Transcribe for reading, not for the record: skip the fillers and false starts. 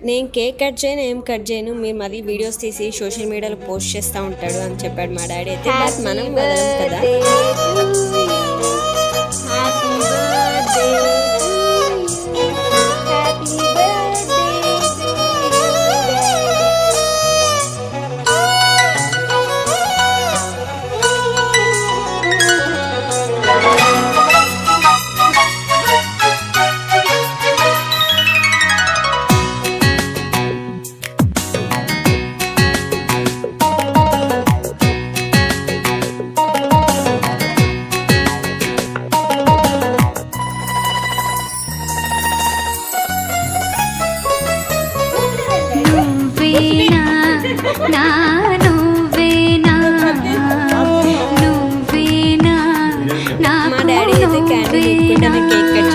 నేను cake cut చేయను, ఏం కట్ చేయను, మీరు మళ్ళీ వీడియోస్ తీసి సోషల్ మీడియాలో పోస్ట్ చేస్తూ ఉంటాడు అని చెప్పాడు మా డాడీ అయితే. బట్ మనం వదలం కదా. మా డాడీ అయితే క్యాండిల్ పెట్టుకుంటే కేక్ కట్